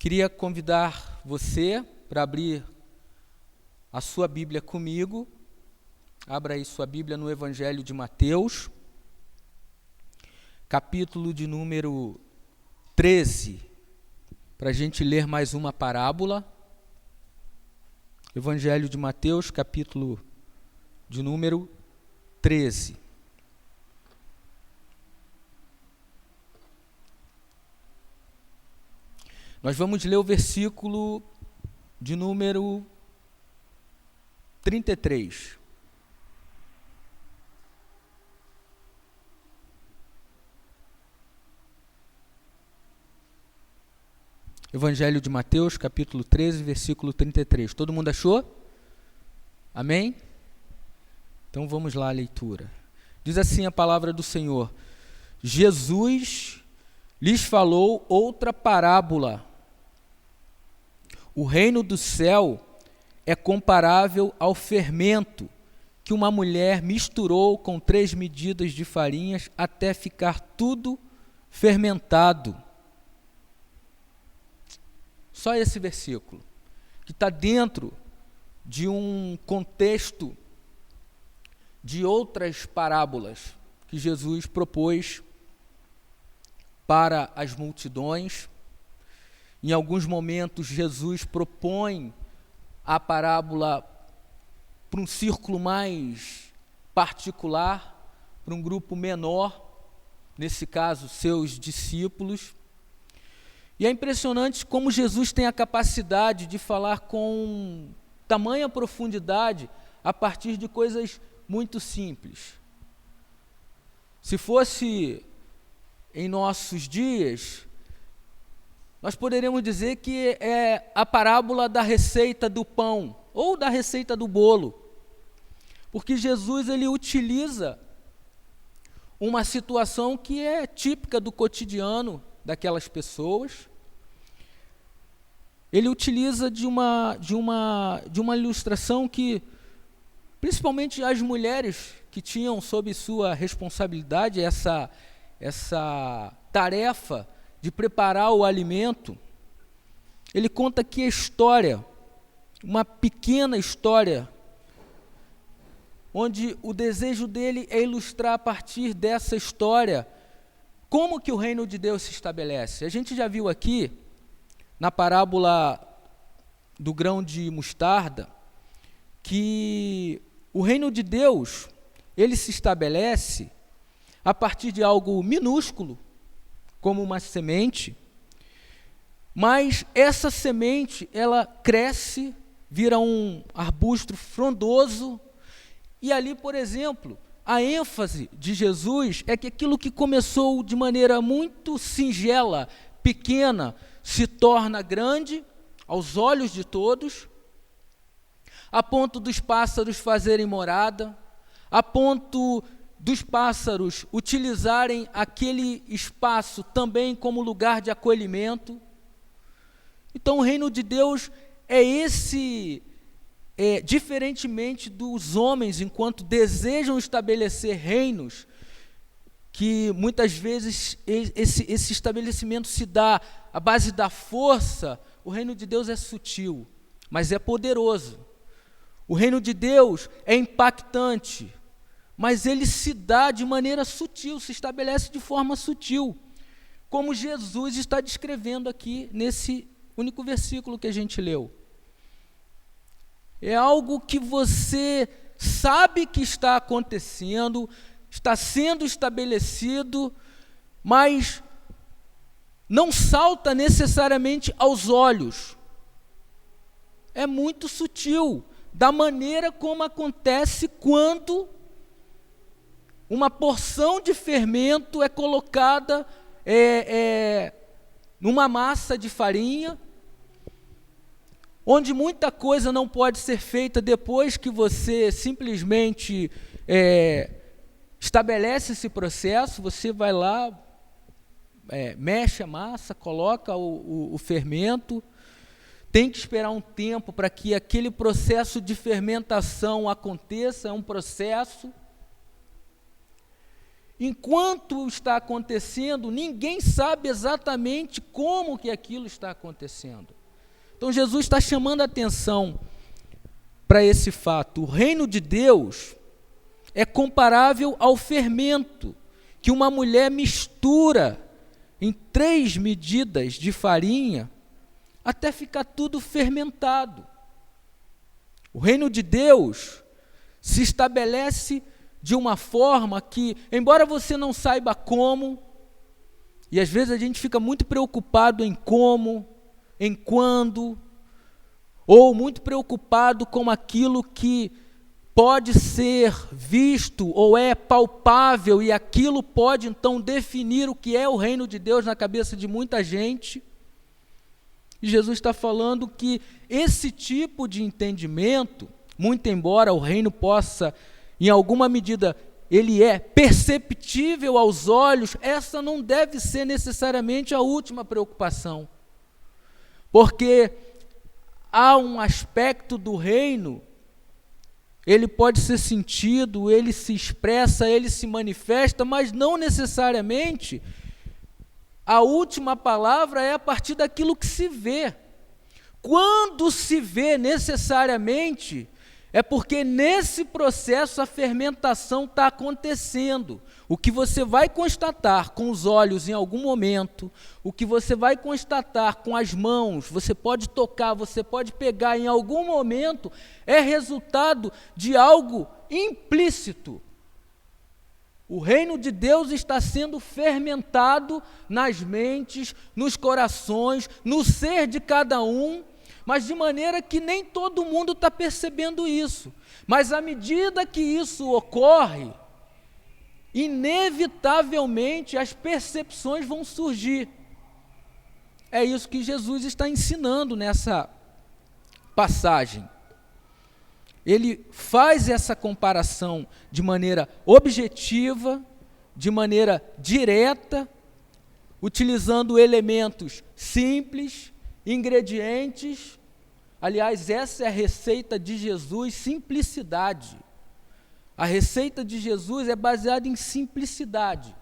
Queria convidar você para abrir a sua Bíblia comigo. Abra aí sua Bíblia no Evangelho de Mateus, capítulo de número 13, para a gente ler mais uma parábola. Evangelho de Mateus, capítulo de número 13. Nós vamos ler o versículo de número 33. Evangelho de Mateus, capítulo 13, versículo 33. Todo mundo achou? Amém? Então vamos lá à leitura. Diz assim a palavra do Senhor: Jesus lhes falou outra parábola. O reino do céu é comparável ao fermento que uma mulher misturou com 3 medidas de farinhas até ficar tudo fermentado. Só esse versículo, que está dentro de um contexto de outras parábolas que Jesus propôs para as multidões. Em alguns momentos, Jesus propõe a parábola para um círculo mais particular, para um grupo menor, nesse caso, seus discípulos. E é impressionante como Jesus tem a capacidade de falar com tamanha profundidade a partir de coisas muito simples. Se fosse em nossos dias, nós poderíamos dizer que é a parábola da receita do pão ou da receita do bolo, porque Jesus ele utiliza uma situação que é típica do cotidiano daquelas pessoas. Ele utiliza de uma ilustração que, principalmente as mulheres que tinham sob sua responsabilidade essa tarefa de preparar o alimento, ele conta aqui a história, uma pequena história, onde o desejo dele é ilustrar a partir dessa história como que o reino de Deus se estabelece. A gente já viu aqui, na parábola do grão de mostarda, que o reino de Deus, ele se estabelece a partir de algo minúsculo, como uma semente, mas essa semente, ela cresce, vira um arbusto frondoso, e ali, por exemplo, a ênfase de Jesus é que aquilo que começou de maneira muito singela, pequena, se torna grande aos olhos de todos, a ponto dos pássaros fazerem morada, a ponto dos pássaros utilizarem aquele espaço também como lugar de acolhimento. Então o reino de Deus é esse, diferentemente dos homens, enquanto desejam estabelecer reinos, que muitas vezes esse estabelecimento se dá à base da força. O reino de Deus é sutil, mas é poderoso. O reino de Deus é impactante, mas ele se dá de maneira sutil, se estabelece de forma sutil, como Jesus está descrevendo aqui nesse único versículo que a gente leu. É algo que você sabe que está acontecendo, está sendo estabelecido, mas não salta necessariamente aos olhos. É muito sutil, da maneira como acontece quando uma porção de fermento é colocada numa massa de farinha, onde muita coisa não pode ser feita depois que você simplesmente estabelece esse processo. Você vai lá, mexe a massa, coloca o fermento, tem que esperar um tempo para que aquele processo de fermentação aconteça, é um processo. enquanto está acontecendo, ninguém sabe exatamente como que aquilo está acontecendo. Então Jesus está chamando a atenção para esse fato. O reino de Deus é comparável ao fermento que uma mulher mistura em 3 medidas de farinha até ficar tudo fermentado. O reino de Deus se estabelece de uma forma que, embora você não saiba como, e às vezes a gente fica muito preocupado em como, em quando, ou muito preocupado com aquilo que pode ser visto ou é palpável, e aquilo pode então definir o que é o reino de Deus na cabeça de muita gente. E Jesus está falando que esse tipo de entendimento, muito embora o reino possa, em alguma medida, ele é perceptível aos olhos, essa não deve ser necessariamente a última preocupação. Porque há um aspecto do reino, ele pode ser sentido, ele se expressa, ele se manifesta, mas não necessariamente a última palavra é a partir daquilo que se vê. Quando se vê necessariamente, é porque nesse processo a fermentação está acontecendo. O que você vai constatar com os olhos em algum momento, o que você vai constatar com as mãos, você pode tocar, você pode pegar em algum momento, é resultado de algo implícito. O reino de Deus está sendo fermentado nas mentes, nos corações, no ser de cada um, mas de maneira que nem todo mundo está percebendo isso. Mas à medida que isso ocorre, inevitavelmente as percepções vão surgir. É isso que Jesus está ensinando nessa passagem. Ele faz essa comparação de maneira objetiva, de maneira direta, utilizando elementos simples, ingredientes. Aliás, essa é a receita de Jesus, simplicidade. A receita de Jesus é baseada em simplicidade,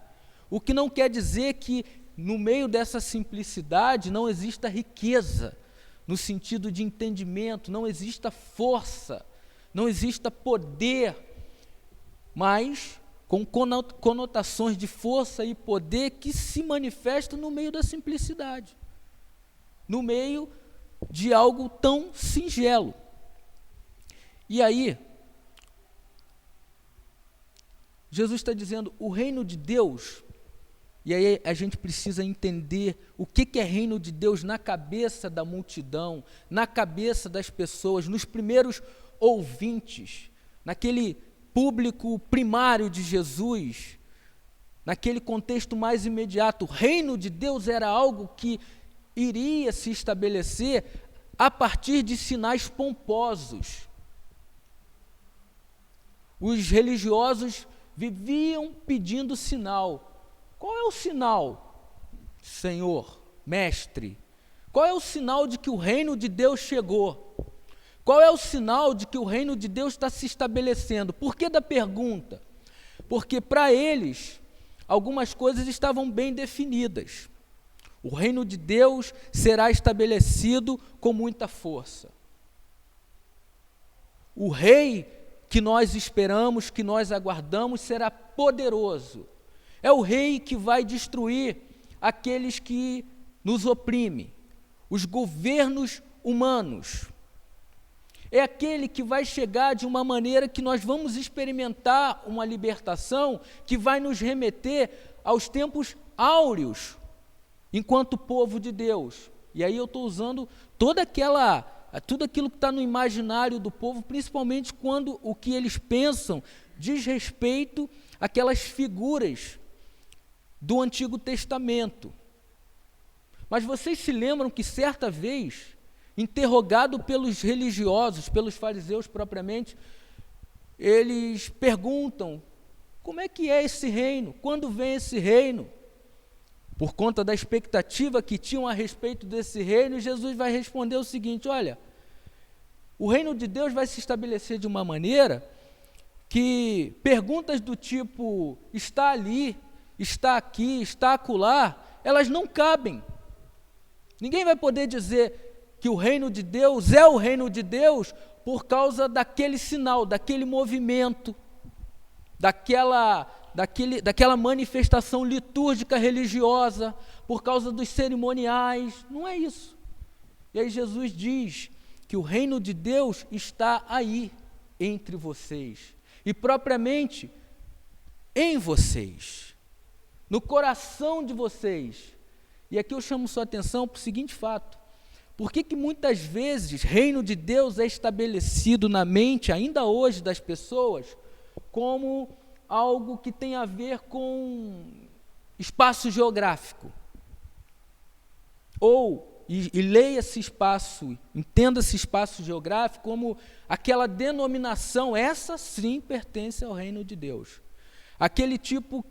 o que não quer dizer que no meio dessa simplicidade não exista riqueza, no sentido de entendimento, não exista força, não exista poder, mas com conotações de força e poder que se manifestam no meio da simplicidade, no meio de algo tão singelo. E aí, Jesus está dizendo, o reino de Deus, e aí a gente precisa entender o que é reino de Deus na cabeça da multidão, na cabeça das pessoas, nos primeiros ouvintes, naquele público primário de Jesus, naquele contexto mais imediato. O reino de Deus era algo que iria se estabelecer a partir de sinais pomposos. Os religiosos viviam pedindo sinal. Qual é o sinal, Senhor, Mestre? Qual é o sinal de que o reino de Deus chegou? Qual é o sinal de que o reino de Deus está se estabelecendo? Por que da pergunta? Porque para eles, algumas coisas estavam bem definidas. O reino de Deus será estabelecido com muita força. O rei que nós esperamos, que nós aguardamos, será poderoso. É o rei que vai destruir aqueles que nos oprimem, os governos humanos. É aquele que vai chegar de uma maneira que nós vamos experimentar uma libertação que vai nos remeter aos tempos áureos, enquanto povo de Deus. E aí eu estou usando tudo aquilo que está no imaginário do povo, principalmente quando o que eles pensam diz respeito àquelas figuras do Antigo Testamento. Mas vocês se lembram que certa vez, interrogado pelos religiosos, pelos fariseus propriamente, eles perguntam, como é que é esse reino? Quando vem esse reino? Por conta da expectativa que tinham a respeito desse reino, Jesus vai responder o seguinte, olha, o reino de Deus vai se estabelecer de uma maneira que perguntas do tipo, está ali, está aqui, está acolá, elas não cabem. Ninguém vai poder dizer que o reino de Deus é o reino de Deus por causa daquele sinal, daquele movimento, daquela manifestação litúrgica religiosa, por causa dos cerimoniais. Não é isso. E aí Jesus diz que o reino de Deus está aí, entre vocês, e propriamente em vocês, no coração de vocês. E aqui eu chamo sua atenção para o seguinte fato: por que muitas vezes reino de Deus é estabelecido na mente, ainda hoje, das pessoas, como algo que tem a ver com espaço geográfico? E leia esse espaço, entenda esse espaço geográfico como aquela denominação, essa sim pertence ao reino de Deus. Aquele tipo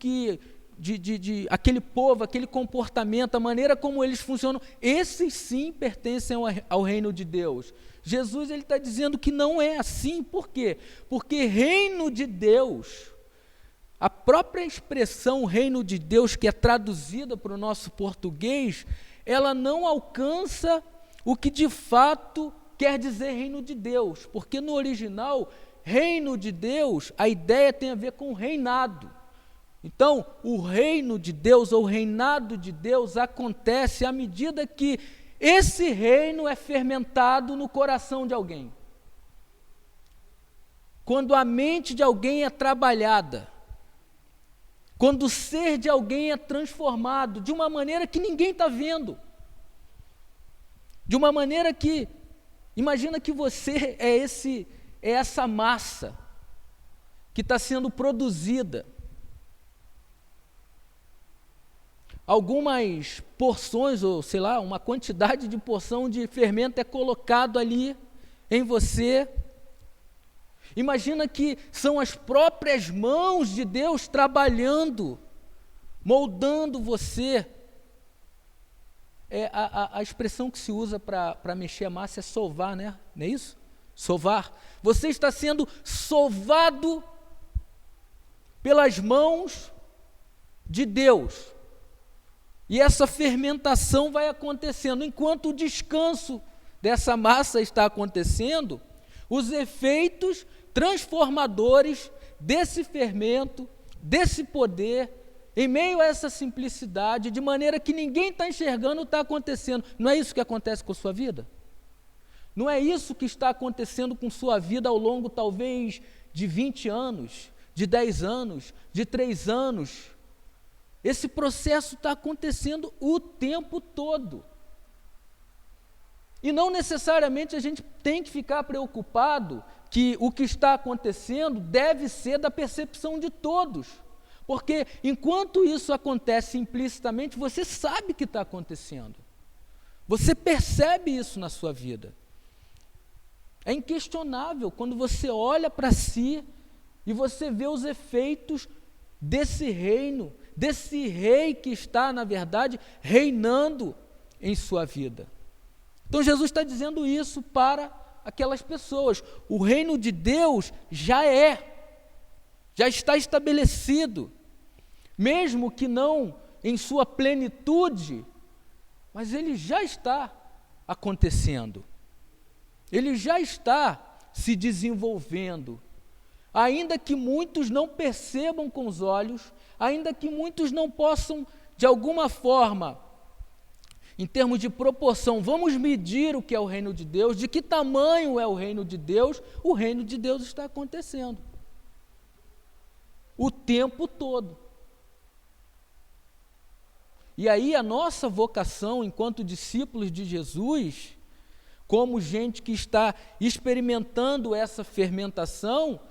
aquele povo, aquele comportamento, a maneira como eles funcionam, esses sim pertencem ao reino de Deus. Jesus está dizendo que não é assim. Por quê? Porque reino de Deus, a própria expressão reino de Deus, que é traduzida para o nosso português, ela não alcança o que de fato quer dizer reino de Deus, porque no original, reino de Deus, a ideia tem a ver com reinado. Então, o reino de Deus, ou o reinado de Deus, acontece à medida que esse reino é fermentado no coração de alguém. Quando a mente de alguém é trabalhada, quando o ser de alguém é transformado de uma maneira que ninguém está vendo, de uma maneira que, imagina que você é essa massa que está sendo produzida. Algumas porções, ou sei lá, uma quantidade de porção de fermento é colocado ali em você. Imagina que são as próprias mãos de Deus trabalhando, moldando você. A expressão que se usa para mexer a massa é sovar, né? Não é isso? Sovar. Você está sendo sovado pelas mãos de Deus. E essa fermentação vai acontecendo. Enquanto o descanso dessa massa está acontecendo, os efeitos transformadores desse fermento, desse poder, em meio a essa simplicidade, de maneira que ninguém está enxergando, está acontecendo. Não é isso que acontece com a sua vida? Não é isso que está acontecendo com sua vida ao longo, talvez, de 20 anos, de 10 anos, de 3 anos? Esse processo está acontecendo o tempo todo. E não necessariamente a gente tem que ficar preocupado que o que está acontecendo deve ser da percepção de todos. Porque enquanto isso acontece implicitamente, você sabe que está acontecendo. Você percebe isso na sua vida. É inquestionável quando você olha para si e você vê os efeitos desse reino, desse rei que está, na verdade, reinando em sua vida. Então Jesus está dizendo isso para aquelas pessoas. O reino de Deus já está estabelecido, mesmo que não em sua plenitude, mas ele já está acontecendo. Ele já está se desenvolvendo. Ainda que muitos não percebam com os olhos, ainda que muitos não possam, de alguma forma, em termos de proporção, vamos medir o que é o reino de Deus, de que tamanho é o reino de Deus, o reino de Deus está acontecendo. O tempo todo. E aí a nossa vocação, enquanto discípulos de Jesus, como gente que está experimentando essa fermentação,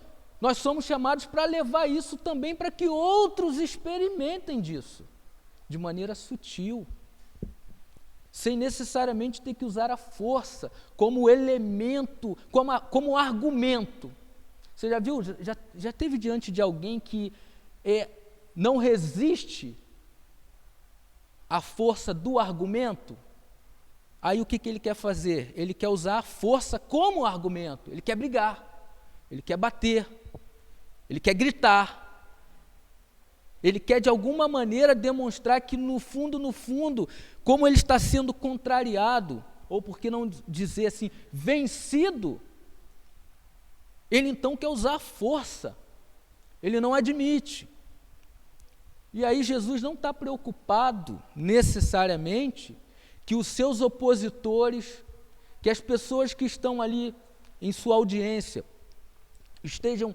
nós somos chamados para levar isso também para que outros experimentem disso, de maneira sutil, sem necessariamente ter que usar a força como elemento, como argumento. Você já viu, já teve diante de alguém que não resiste à força do argumento? Aí o que ele quer fazer? Ele quer usar a força como argumento, ele quer brigar, ele quer bater. ele quer gritar, ele quer de alguma maneira demonstrar que no fundo, como ele está sendo contrariado, ou por que não dizer assim, vencido, ele então quer usar a força, ele não admite. E aí Jesus não está preocupado necessariamente que os seus opositores, que as pessoas que estão ali em sua audiência estejam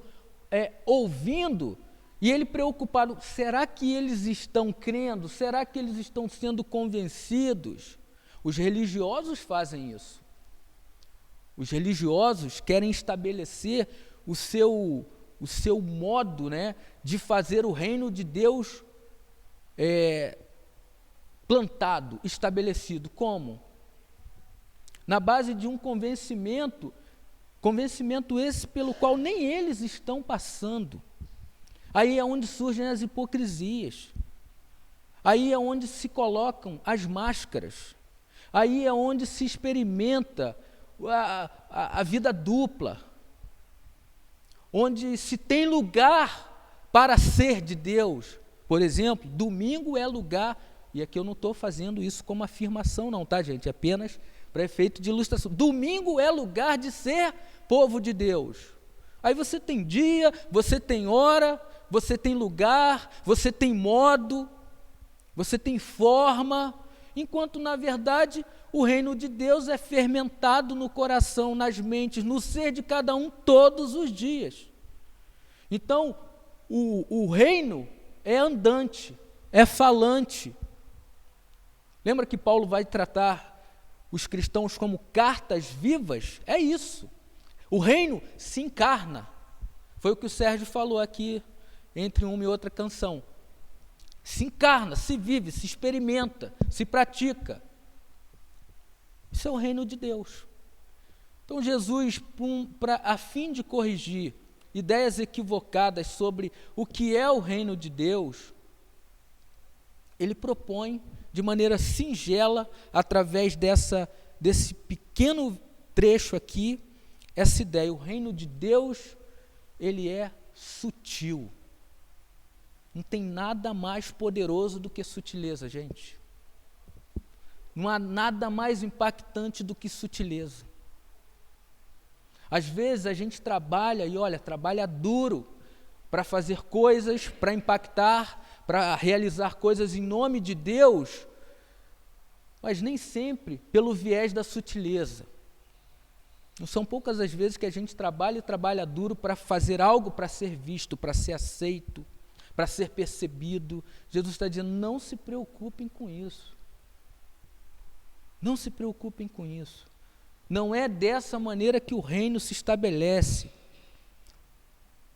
ouvindo, e ele preocupado, será que eles estão crendo? Será que eles estão sendo convencidos? Os religiosos fazem isso. Os religiosos querem estabelecer o seu modo, né, de fazer o reino de Deus plantado, estabelecido. Como? Na base de um convencimento esse pelo qual nem eles estão passando. Aí é onde surgem as hipocrisias. Aí é onde se colocam as máscaras. Aí é onde se experimenta a vida dupla. Onde se tem lugar para ser de Deus. Por exemplo, domingo é lugar, e aqui eu não estou fazendo isso como afirmação não, tá, gente? É apenas para efeito de ilustração. Domingo é lugar de ser povo de Deus. Aí você tem dia, você tem hora, você tem lugar, você tem modo, você tem forma, enquanto na verdade o reino de Deus é fermentado no coração, nas mentes, no ser de cada um todos os dias. Então, o reino é andante, é falante. Lembra que Paulo vai tratar os cristãos como cartas vivas? É isso. O reino se encarna. Foi o que o Sérgio falou aqui, entre uma e outra canção. Se encarna, se vive, se experimenta, se pratica. Isso é o reino de Deus. Então Jesus, a fim de corrigir ideias equivocadas sobre o que é o reino de Deus, ele propõe de maneira singela, através desse pequeno trecho aqui, essa ideia. O reino de Deus, ele é sutil. Não tem nada mais poderoso do que sutileza, gente. Não há nada mais impactante do que sutileza. Às vezes a gente trabalha, e olha, trabalha duro para fazer coisas, para impactar, para realizar coisas em nome de Deus, mas nem sempre pelo viés da sutileza. Não são poucas as vezes que a gente trabalha e trabalha duro para fazer algo para ser visto, para ser aceito, para ser percebido. Jesus está dizendo, não se preocupem com isso. Não se preocupem com isso. Não é dessa maneira que o reino se estabelece.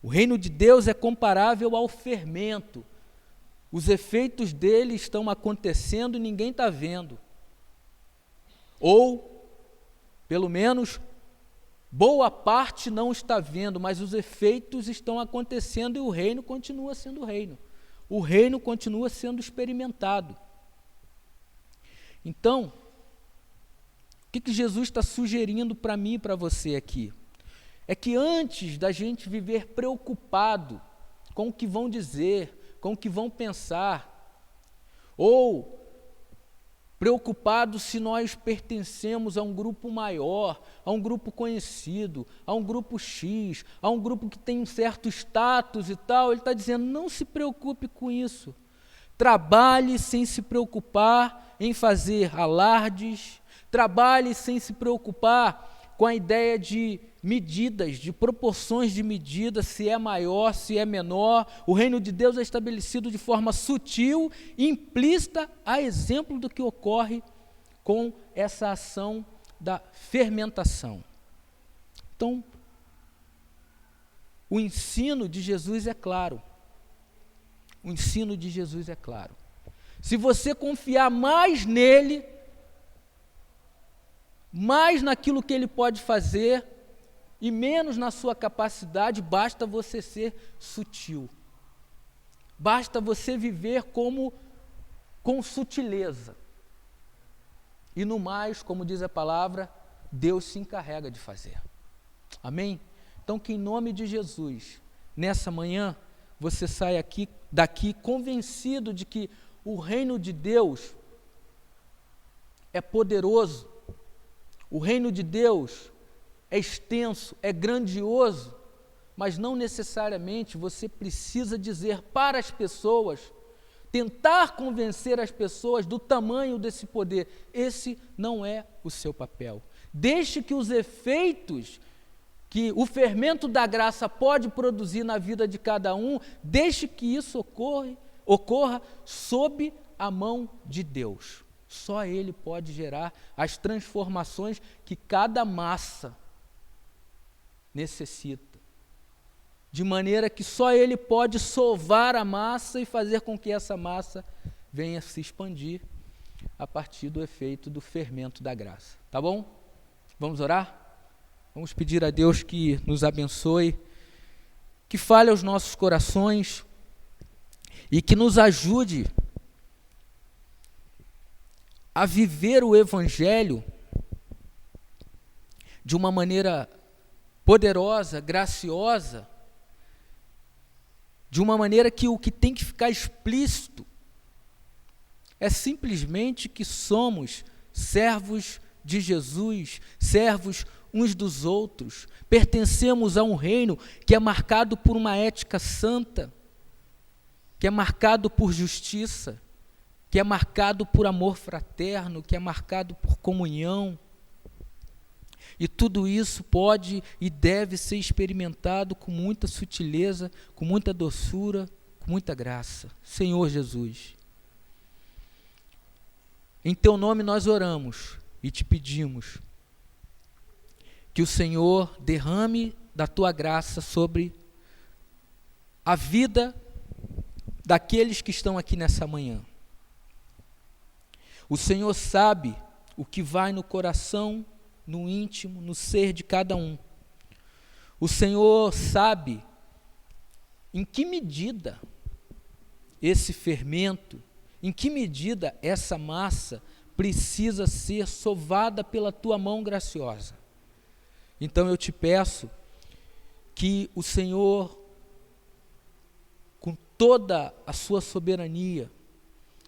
O reino de Deus é comparável ao fermento. Os efeitos dele estão acontecendo e ninguém está vendo. Ou, pelo menos, boa parte não está vendo, mas os efeitos estão acontecendo e o reino continua sendo reino. O reino continua sendo experimentado. Então, o que Jesus está sugerindo para mim e para você aqui? É que antes da gente viver preocupado com o que vão dizer, com o que vão pensar, ou preocupado se nós pertencemos a um grupo maior, a um grupo conhecido, a um grupo X, a um grupo que tem um certo status e tal, ele está dizendo, não se preocupe com isso. Trabalhe sem se preocupar em fazer alardes, trabalhe sem se preocupar com a ideia de medidas, de proporções de medida, se é maior, se é menor. O reino de Deus é estabelecido de forma sutil e implícita, a exemplo do que ocorre com essa ação da fermentação. Então, o ensino de Jesus é claro. O ensino de Jesus é claro. Se você confiar mais nele, mais naquilo que ele pode fazer e menos na sua capacidade, basta você ser sutil. Basta você viver com sutileza. E no mais, como diz a palavra, Deus se encarrega de fazer. Amém? Então, que em nome de Jesus, nessa manhã, você saia daqui convencido de que o reino de Deus é poderoso, o reino de Deus é extenso, é grandioso, mas não necessariamente você precisa dizer para as pessoas, tentar convencer as pessoas do tamanho desse poder. Esse não é o seu papel. Deixe que os efeitos que o fermento da graça pode produzir na vida de cada um, deixe que isso ocorra sob a mão de Deus. Só Ele pode gerar as transformações que cada massa necessita. De maneira que só Ele pode sovar a massa e fazer com que essa massa venha se expandir a partir do efeito do fermento da graça. Tá bom? Vamos orar? Vamos pedir a Deus que nos abençoe, que fale aos nossos corações e que nos ajude a viver o Evangelho de uma maneira poderosa, graciosa, de uma maneira que o que tem que ficar explícito é simplesmente que somos servos de Jesus, servos uns dos outros, pertencemos a um reino que é marcado por uma ética santa, que é marcado por justiça, que é marcado por amor fraterno, que é marcado por comunhão. E tudo isso pode e deve ser experimentado com muita sutileza, com muita doçura, com muita graça. Senhor Jesus, em Teu nome nós oramos e Te pedimos que o Senhor derrame da Tua graça sobre a vida daqueles que estão aqui nessa manhã. O Senhor sabe o que vai no coração, no íntimo, no ser de cada um. O Senhor sabe em que medida esse fermento, em que medida essa massa precisa ser sovada pela Tua mão graciosa. Então eu te peço que o Senhor, com toda a sua soberania,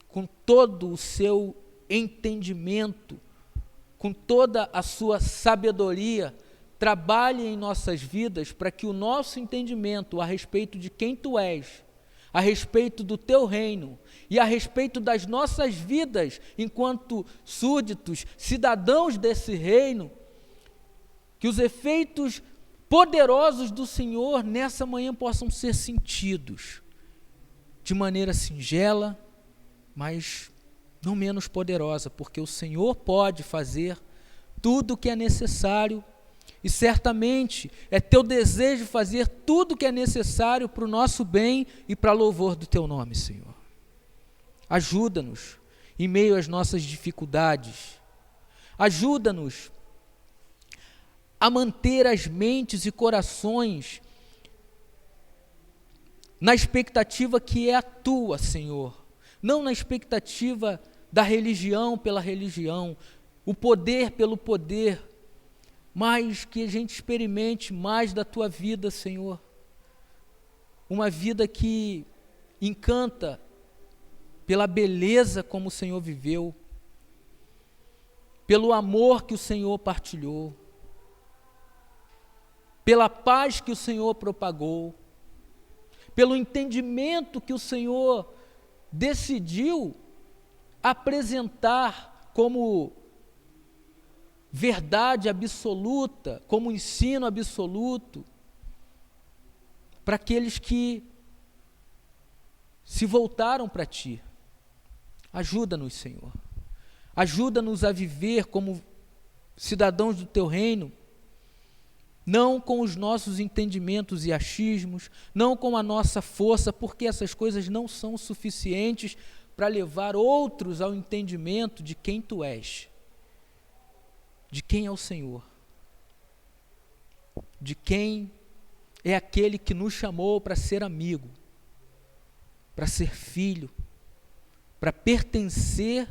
com todo o seu entendimento, com toda a sua sabedoria, trabalhe em nossas vidas para que o nosso entendimento a respeito de quem Tu és, a respeito do Teu reino e a respeito das nossas vidas enquanto súditos, cidadãos desse reino, que os efeitos poderosos do Senhor nessa manhã possam ser sentidos de maneira singela, mas não menos poderosa, porque o Senhor pode fazer tudo o que é necessário e certamente é Teu desejo fazer tudo o que é necessário para o nosso bem e para louvor do Teu nome, Senhor. Ajuda-nos em meio às nossas dificuldades, ajuda-nos a manter as mentes e corações na expectativa que é a Tua, Senhor, não na expectativa da religião pela religião, o poder pelo poder, mas que a gente experimente mais da Tua vida, Senhor. Uma vida que encanta pela beleza como o Senhor viveu, pelo amor que o Senhor partilhou, pela paz que o Senhor propagou, pelo entendimento que o Senhor decidiu apresentar como verdade absoluta, como ensino absoluto, para aqueles que se voltaram para Ti. Ajuda-nos, Senhor. Ajuda-nos a viver como cidadãos do Teu reino, não com os nossos entendimentos e achismos, não com a nossa força, porque essas coisas não são suficientes para levar outros ao entendimento de quem Tu és, de quem é o Senhor, de quem é aquele que nos chamou para ser amigo, para ser filho, para pertencer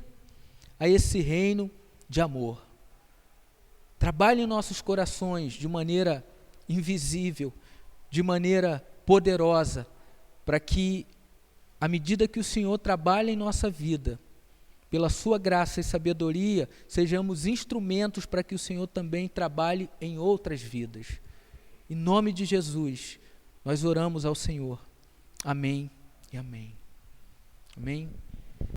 a esse reino de amor. Trabalhe em nossos corações de maneira invisível, de maneira poderosa, para que, à medida que o Senhor trabalha em nossa vida, pela sua graça e sabedoria, sejamos instrumentos para que o Senhor também trabalhe em outras vidas. Em nome de Jesus, nós oramos ao Senhor. Amém e amém. Amém.